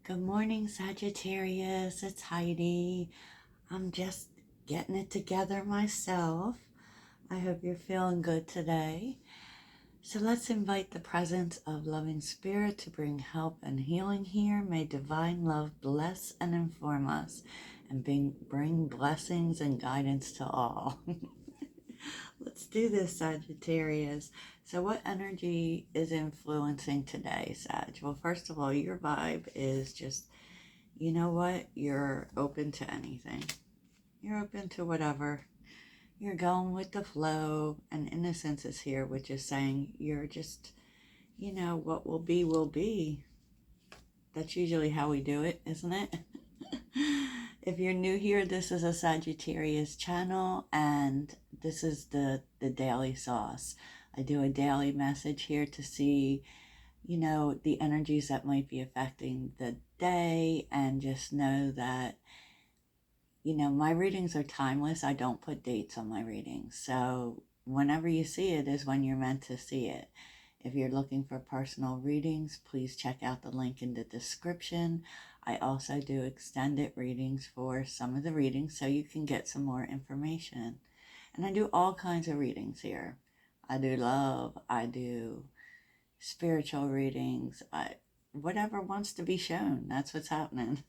Good morning, Sagittarius. It's Heidi. I'm just getting it together myself. I hope you're feeling good today. So let's invite the presence of loving spirit to bring help and healing here. May divine love bless and inform us and bring blessings and guidance to all. Let's do this, Sagittarius. So what energy is influencing today, Sag? Well, first of all, your vibe is just, you know what? You're open to anything. You're open to whatever. You're going with the flow, and innocence is here, which is saying you're just, what will be, will be. That's usually how we do it, isn't it? If you're new here, this is a Sagittarius channel, and this is the daily sauce. I do a daily message here to see, the energies that might be affecting the day, and just know that, my readings are timeless. I don't put dates on my readings. So whenever you see it is when you're meant to see it. If you're looking for personal readings, please check out the link in the description. I also do extended readings for some of the readings so you can get some more information. And I do all kinds of readings here. I do love, I do spiritual readings, whatever wants to be shown. That's what's happening.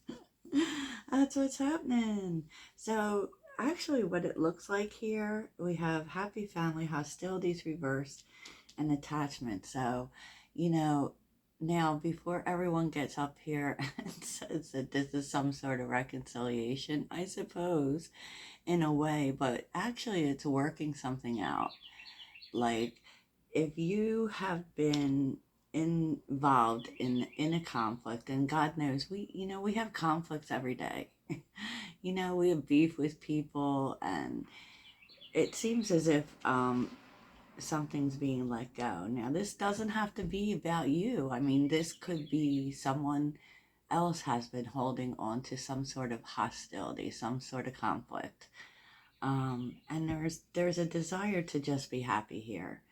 That's what's happening. So actually what it looks like here, we have happy family, hostilities reversed, and attachment. So, now before everyone gets up here and says that this is some sort of reconciliation, I suppose, in a way, but actually it's working something out. Like, if you have been involved in a conflict, and God knows we have conflicts every day. We have beef with people, and it seems as if something's being let go. Now, this doesn't have to be about you. I mean, this could be someone else has been holding on to some sort of hostility, some sort of conflict. And there's a desire to just be happy here.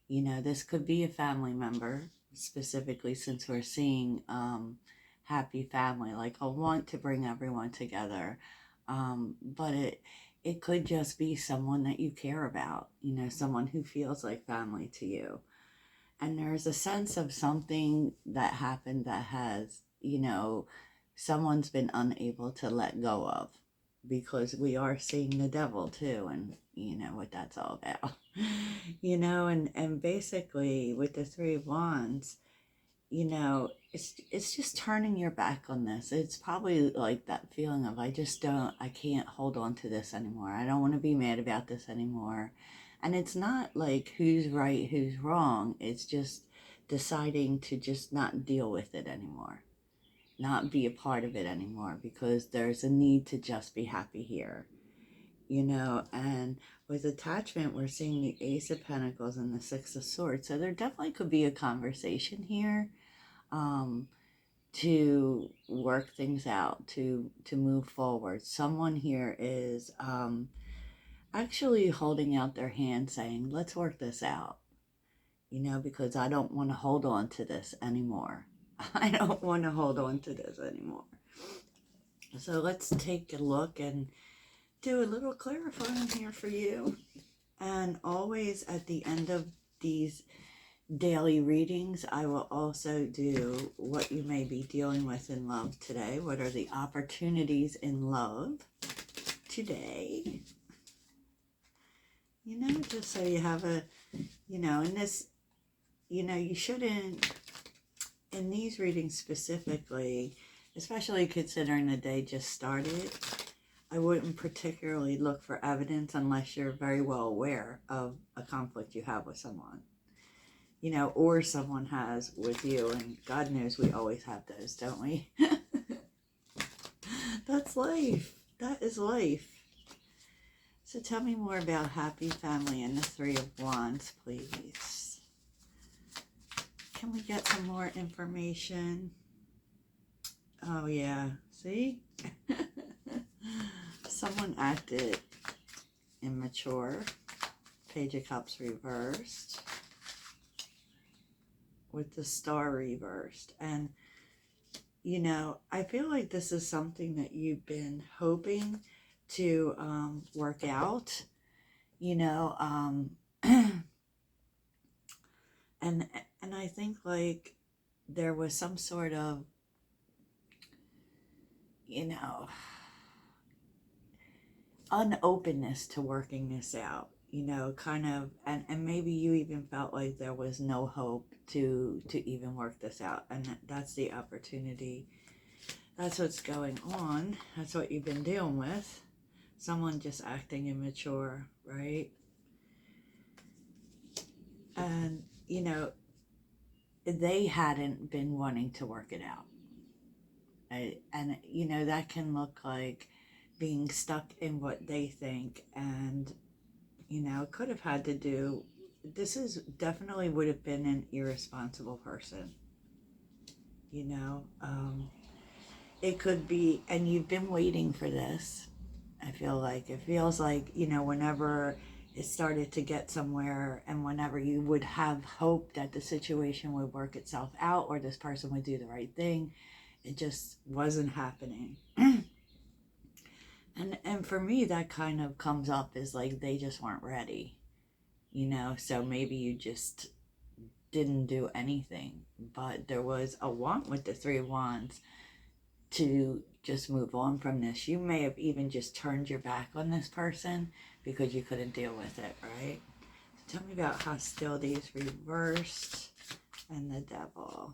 This could be a family member, specifically since we're seeing happy family, like a want to bring everyone together. But it could just be someone that you care about, someone who feels like family to you. And there's a sense of something that happened that has, someone's been unable to let go of, because we are seeing the devil too, and you know what that's all about. And basically with the Three of Wands, it's just turning your back on this. It's probably like that feeling of I can't hold on to this anymore. I don't want to be mad about this anymore. And it's not like who's right, who's wrong. It's just deciding to just not deal with it anymore, not be a part of it anymore, because there's a need to just be happy here. And with attachment, we're seeing the Ace of Pentacles and the Six of Swords. So there definitely could be a conversation here to work things out, to move forward. Someone here is actually holding out their hand saying, let's work this out, because I don't want to hold on to this anymore. I don't want to hold on to this anymore. So let's take a look and do a little clarifying here for you. And always at the end of these daily readings, I will also do what you may be dealing with in love today. What are the opportunities in love today? Just so you have a, in this, you shouldn't, in these readings specifically, especially considering the day just started, I wouldn't particularly look for evidence unless you're very well aware of a conflict you have with someone, or someone has with you. And God knows we always have those, don't we? That's life. That is life. So tell me more about happy family and the Three of Wands, please. Can we get some more information? Oh, yeah. See? Someone acted immature. Page of Cups reversed with the Star reversed. And you know, I feel like this is something that you've been hoping to work out, you know, and and I think like there was some sort of, you know, unopenness to working this out, you know, kind of, and maybe you even felt like there was no hope to even work this out, and that's the opportunity. That's what's going on. That's what you've been dealing with. Someone just acting immature, right? And you know, they hadn't been wanting to work it out. And you know, that can look like being stuck in what they think, and you know, could have had to do, this is definitely would have been an irresponsible person, you know. It could be, and you've been waiting for this. I feel like it feels like, you know, whenever it started to get somewhere, and whenever you would have hope that the situation would work itself out or this person would do the right thing, it just wasn't happening. And for me, that kind of comes up as like they just weren't ready, you know. So maybe you just didn't do anything, but there was a want with the Three of Wands to just move on from this. You may have even just turned your back on this person because you couldn't deal with it, right? So tell me about hostilities reversed and the Devil.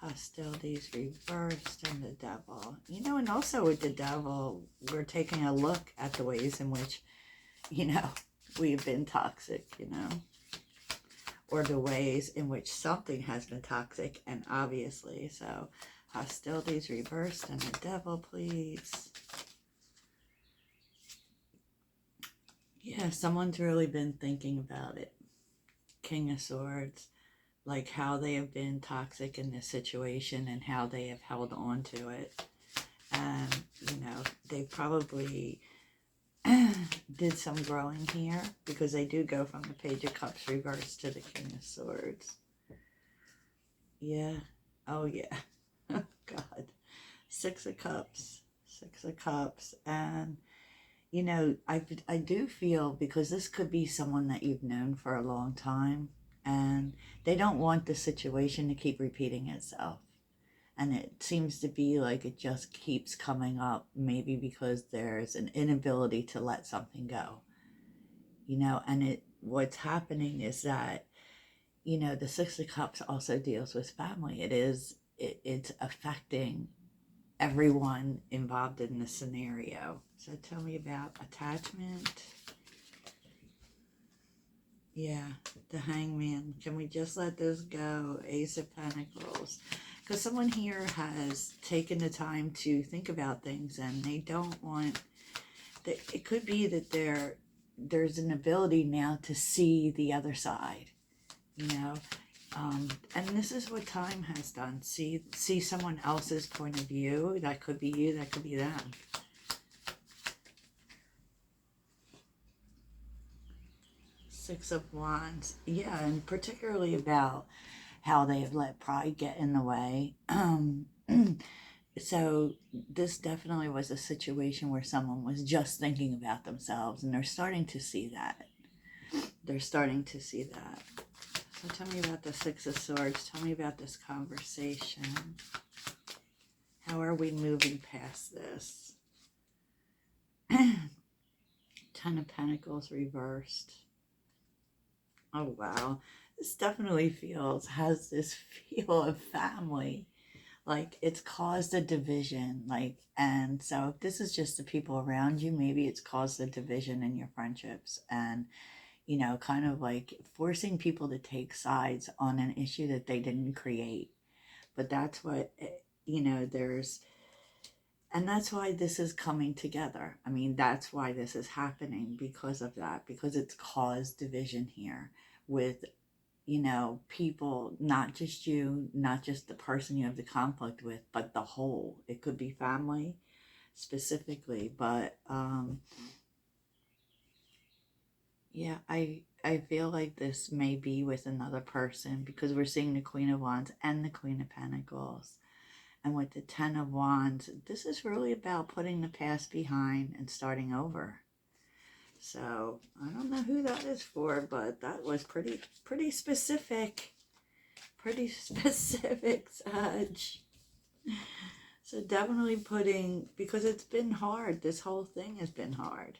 Hostilities reversed and the Devil. You know, and also with the Devil, we're taking a look at the ways in which, you know, we've been toxic, you know, or the ways in which something has been toxic, and obviously. So hostilities reversed and the Devil, please. Yeah, someone's really been thinking about it. King of Swords, like how they have been toxic in this situation and how they have held on to it. And, you know, they probably did some growing here, because they do go from the Page of Cups reversed to the King of Swords. Yeah. Oh, yeah. God. Six of Cups. Six of Cups. And, you know, I do feel, because this could be someone that you've known for a long time, and they don't want the situation to keep repeating itself. And it seems to be like it just keeps coming up, maybe because there's an inability to let something go, you know. And what's happening is that, you know, the Six of Cups also deals with family. It's affecting everyone involved in the scenario. So tell me about attachment. Yeah, the Hangman. Can we just let this go? Ace of Pentacles. Because someone here has taken the time to think about things, and they don't want, it could be that there's an ability now to see the other side, you know. And this is what time has done. See someone else's point of view. That could be you, that could be them. Six of Wands. Yeah, and particularly about how they have let pride get in the way. So this definitely was a situation where someone was just thinking about themselves, and they're starting to see that. They're starting to see that. So tell me about the Six of Swords. Tell me about this conversation. How are we moving past this? Ten of Pentacles reversed. Oh, wow. This definitely has this feel of family. Like it's caused a division. Like, and so if this is just the people around you, maybe it's caused a division in your friendships, and, you know, kind of like forcing people to take sides on an issue that they didn't create. But that's what, you know, and that's why this is coming together. I mean, that's why this is happening, because of that, because it's caused division here with, you know, people, not just you, not just the person you have the conflict with, but the whole. It could be family specifically, but yeah, I I feel like this may be with another person because we're seeing the Queen of Wands and the Queen of Pentacles. And with the Ten of Wands, this is really about putting the past behind and starting over. So I don't know who that is for, but that was pretty specific. Pretty specific, Sag. So definitely putting, because it's been hard. This whole thing has been hard.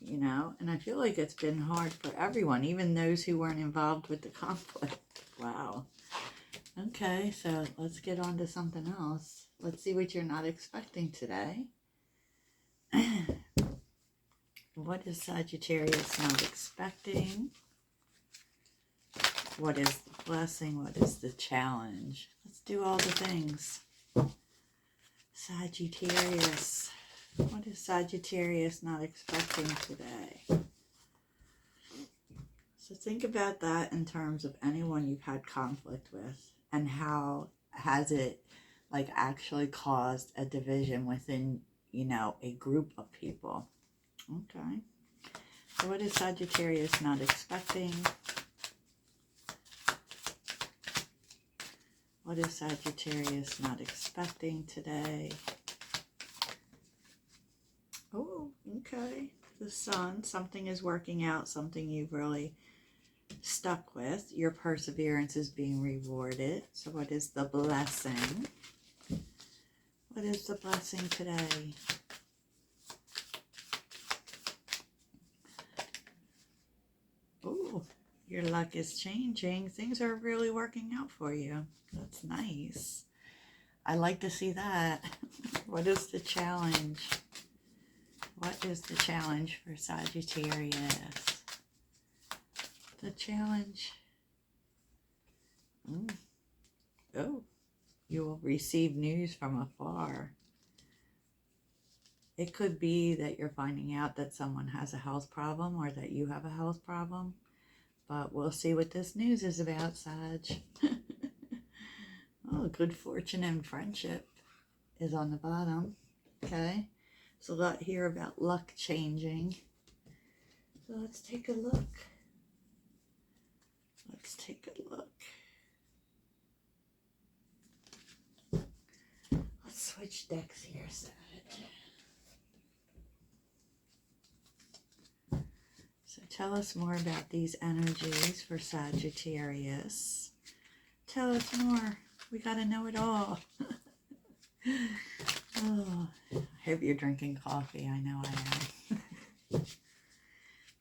You know, and I feel like it's been hard for everyone, even those who weren't involved with the conflict. Wow. Okay, so let's get on to something else. Let's see what you're not expecting today. What is Sagittarius not expecting? What is the blessing? What is the challenge? Let's do all the things. Sagittarius. What is Sagittarius not expecting today? So think about that in terms of anyone you've had conflict with, and how has it like actually caused a division within, you know, a group of people. Okay. So what is Sagittarius not expecting? What is Sagittarius not expecting today? Oh, okay. The Sun, something is working out, something you've really stuck with. Your perseverance is being rewarded. So what is the blessing? What is the blessing today? Oh, your luck is changing. Things are really working out for you. That's nice. I like to see that. What is the challenge? What is the challenge for Sagittarius? The challenge. Oh, you will receive news from afar. It could be that you're finding out that someone has a health problem or that you have a health problem. But we'll see what this news is about, Sag. Oh, good fortune and friendship is on the bottom. Okay. So a lot here about luck changing. So let's take a look. Let's take a look. Let's switch decks here, Sag. So tell us more about these energies for Sagittarius. Tell us more. We got to know it all. Oh, I hope you're drinking coffee. I know I am.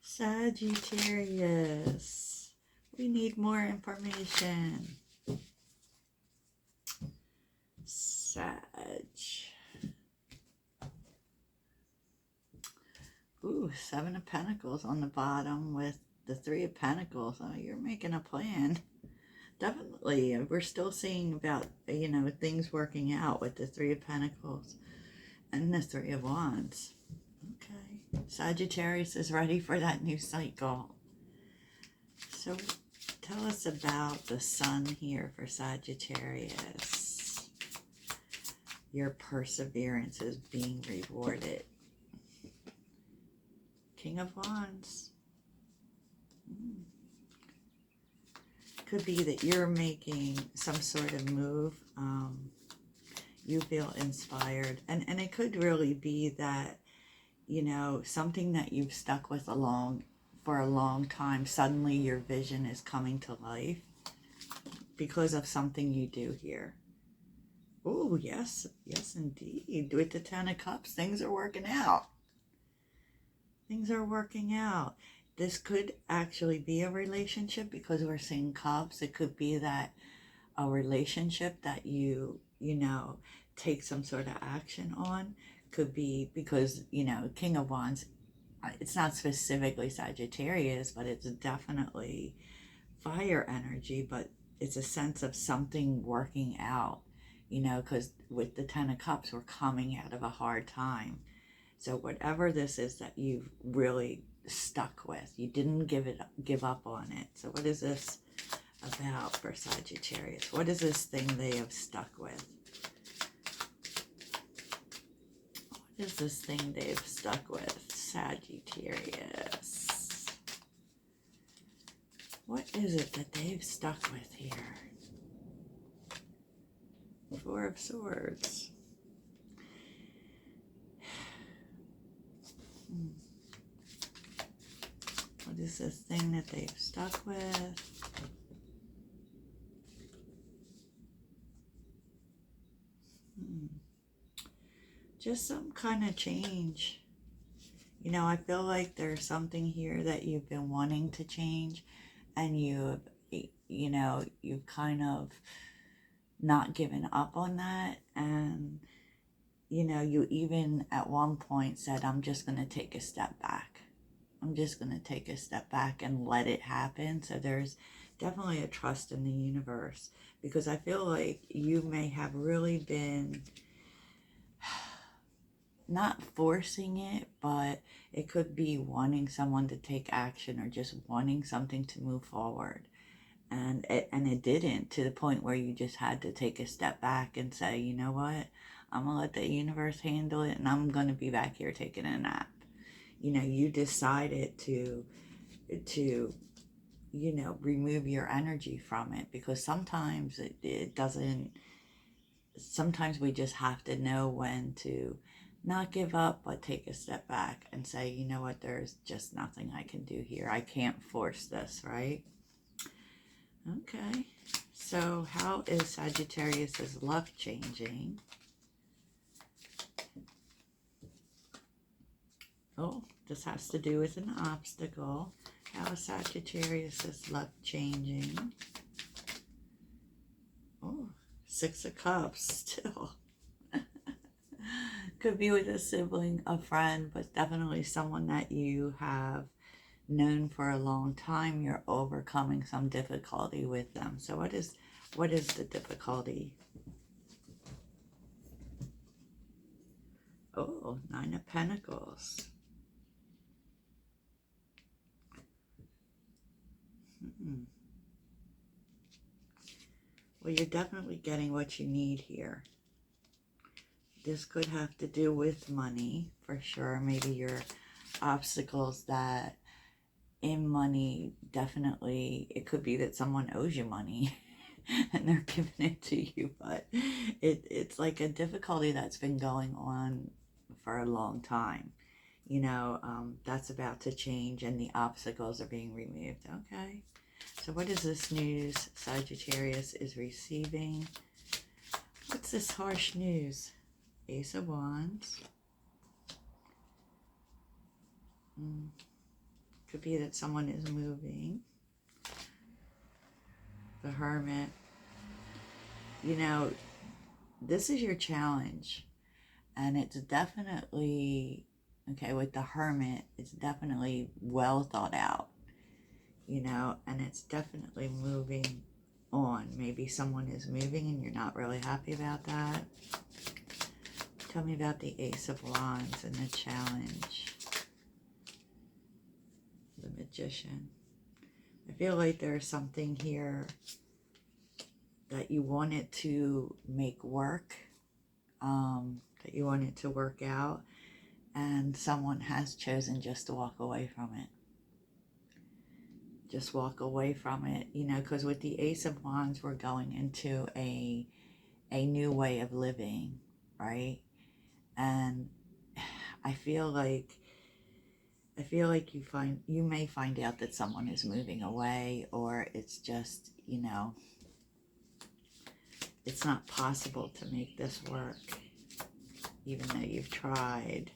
Sagittarius. We need more information. Sag. Ooh, Seven of Pentacles on the bottom with the Three of Pentacles. Oh, you're making a plan. Definitely. We're still seeing about, you know, things working out with the Three of Pentacles and the Three of Wands. Okay. Sagittarius is ready for that new cycle. So tell us about the Sun here for Sagittarius. Your perseverance is being rewarded. King of Wands. Could be that you're making some sort of move. You feel inspired. And it could really be that, you know, something that you've stuck with for a long time, suddenly your vision is coming to life because of something you do here. Oh, yes. Yes, indeed. With the Ten of Cups, things are working out. Things are working out. This could actually be a relationship because we're seeing cups. It could be that a relationship that you know, take some sort of action on. Could be because, you know, King of Wands, it's not specifically Sagittarius, but it's definitely fire energy, but it's a sense of something working out, you know, because with the Ten of Cups, we're coming out of a hard time. So whatever this is that you've really stuck with, you didn't give up on it. So what is this about for Sagittarius? What is this thing they have stuck with? What is this thing they've stuck with, Sagittarius? What is it that they've stuck with here? Four of Swords. What is this thing that they've stuck with? Just some kind of change. You know, I feel like there's something here that you've been wanting to change, and you've kind of not given up on that. And, you know, you even at one point said, I'm just going to take a step back. I'm just going to take a step back and let it happen. So there's definitely a trust in the universe, because I feel like you may have really been not forcing it, but it could be wanting someone to take action or just wanting something to move forward. And it didn't, to the point where you just had to take a step back and say, you know what, I'm going to let the universe handle it, and I'm going to be back here taking a nap. You know, you decided to you know, remove your energy from it, because sometimes it doesn't, sometimes we just have to know when to not give up, but take a step back and say, you know what, there's just nothing I can do here. I can't force this, right? Okay, so how is Sagittarius's luck changing? Oh, this has to do with an obstacle. How is Sagittarius's luck changing? Oh, Six of Cups still. Could be with a sibling, a friend, but definitely someone that you have known for a long time. You're overcoming some difficulty with them. So what is the difficulty? Oh, Nine of Pentacles. Well, you're definitely getting what you need here. This could have to do with money, for sure. Maybe your obstacles that in money, definitely, it could be that someone owes you money and they're giving it to you, but it's like a difficulty that's been going on for a long time. You know, that's about to change, and the obstacles are being removed. Okay, so what is this news Sagittarius is receiving? What's this harsh news? Ace of Wands. Could be that someone is moving. The Hermit. You know, this is your challenge, and it's definitely, okay, with the Hermit, it's definitely well thought out, you know, and it's definitely moving on. Maybe someone is moving and you're not really happy about that. Tell me about the Ace of Wands and the challenge. The Magician. I feel like there's something here that you wanted to make work, that you wanted to work out, and someone has chosen just to walk away from it. Just walk away from it, you know, because with the Ace of Wands, we're going into a new way of living, right? And I feel like you may find out that someone is moving away, or it's just, you know, it's not possible to make this work, even though you've tried.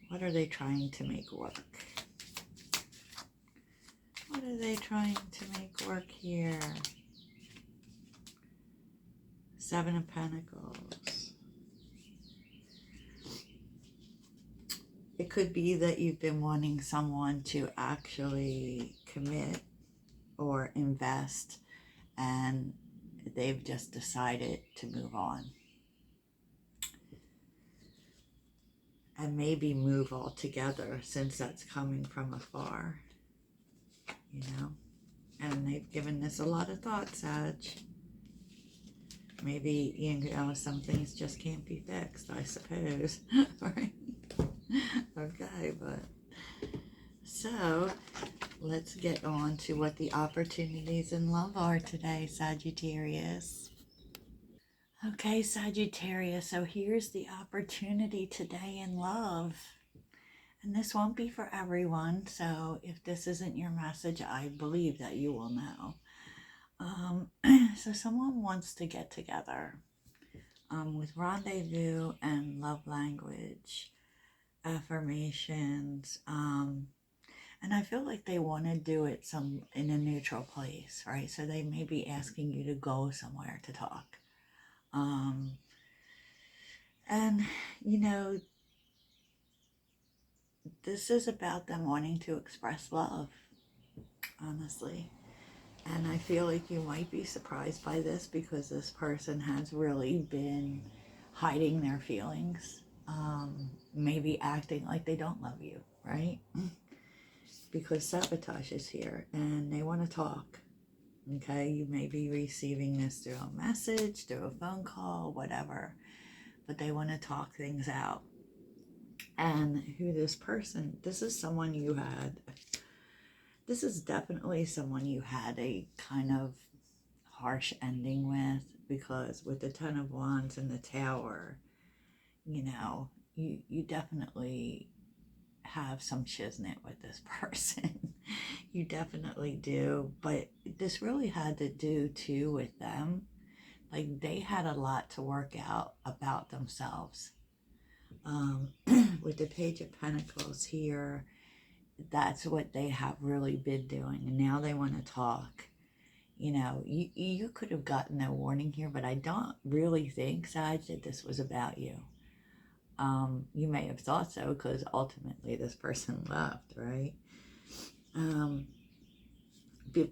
What are they trying to make work? What are they trying to make work here? Seven of Pentacles. It could be that you've been wanting someone to actually commit or invest, and they've just decided to move on. And maybe move altogether, since that's coming from afar, you know. And they've given this a lot of thought, Sag. Maybe, you know, some things just can't be fixed, I suppose. Right? Okay, but so let's get on to what the opportunities in love are today, Sagittarius. Okay, Sagittarius, so here's the opportunity today in love. And this won't be for everyone, so if this isn't your message, I believe that you will know. So someone wants to get together with rendezvous and love language, affirmations, and I feel like they want to do it in a neutral place, right? So they may be asking you to go somewhere to talk. And, you know, this is about them wanting to express love, honestly. And I feel like you might be surprised by this because this person has really been hiding their feelings, maybe acting like they don't love you, right? Because sabotage is here and they want to talk. Okay, you may be receiving this through a message, through a phone call, whatever, but they want to talk things out. And who this person, this is definitely someone you had a kind of harsh ending with, because with the Ten of Wands and the Tower, you know, you definitely have some shiznit with this person. You definitely do, but this really had to do too with them. Like they had a lot to work out about themselves. With the Page of Pentacles here, that's what they have really been doing, and now they want to talk. You know, you could have gotten a warning here, but I don't really think, Sag, that this was about you. You may have thought so because ultimately this person left, right?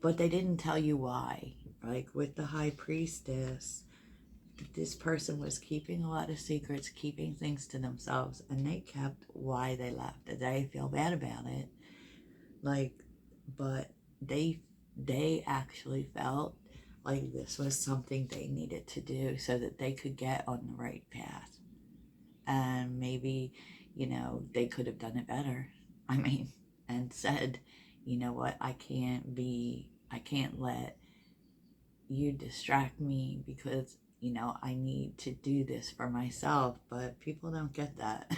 But they didn't tell you why. Like with the High Priestess, this person was keeping a lot of secrets, keeping things to themselves, and they kept why they left. They feel bad about it, like, but they actually felt like this was something they needed to do so that they could get on the right path. And maybe, you know, they could have done it better. I mean, and said, you know what, I can't let you distract me because, you know, I need to do this for myself. But people don't get that.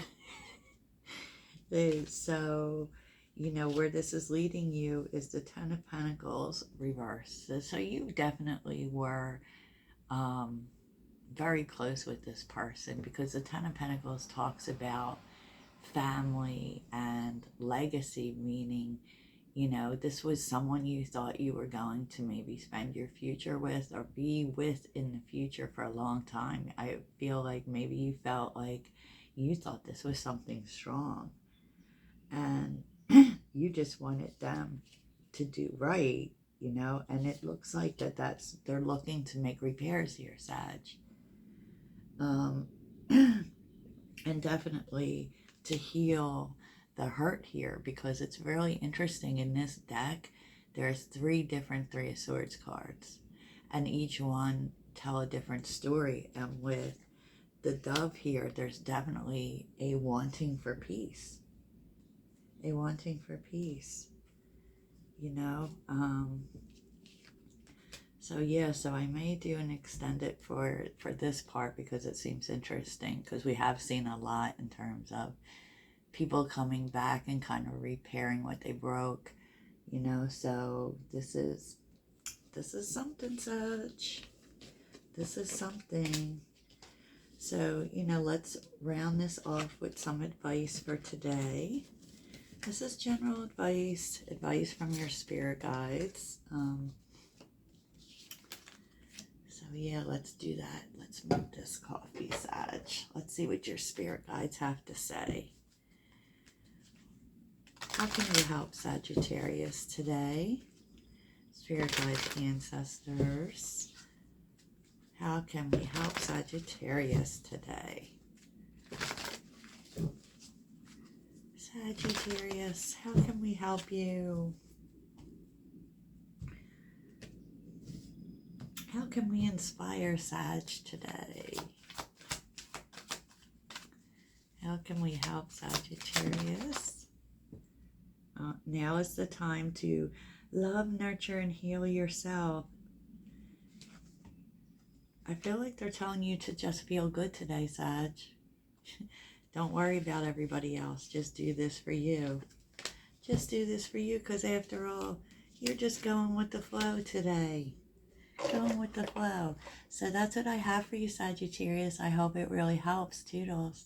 So, you know, where this is leading you is the Ten of Pentacles reversed. So you definitely were very close with this person, because the Ten of Pentacles talks about family and legacy, meaning, you know, this was someone you thought you were going to maybe spend your future with or be with in the future for a long time. I feel like maybe you felt like you thought this was something strong, and you just wanted them to do right, you know, and it looks like they're looking to make repairs here, Sag. And definitely to heal the hurt here, because it's really interesting. In this deck, there's 3 different Three of Swords cards, and each one tell a different story. And with the Dove here, there's definitely a wanting for peace. A wanting for peace, you know. So yeah, so I may do an extended for this part because it seems interesting, because we have seen a lot in terms of people coming back and kind of repairing what they broke, you know. So this is something, Sag. This is something. So, you know, let's round this off with some advice for today. This is general advice from your spirit guides. So yeah, let's do that. Let's move this coffee, Sag. Let's see what your spirit guides have to say. How can you help Sagittarius today? Spirit guides, ancestors. How can we help Sagittarius today? Sagittarius, how can we help you? How can we inspire Sag today? How can we help Sagittarius? Now is the time to love, nurture, and heal yourself. I feel like they're telling you to just feel good today, Sag. Don't worry about everybody else. Just do this for you. Just do this for you, because after all, you're just going with the flow today. Going with the flow. So that's what I have for you, Sagittarius. I hope it really helps. Toodles.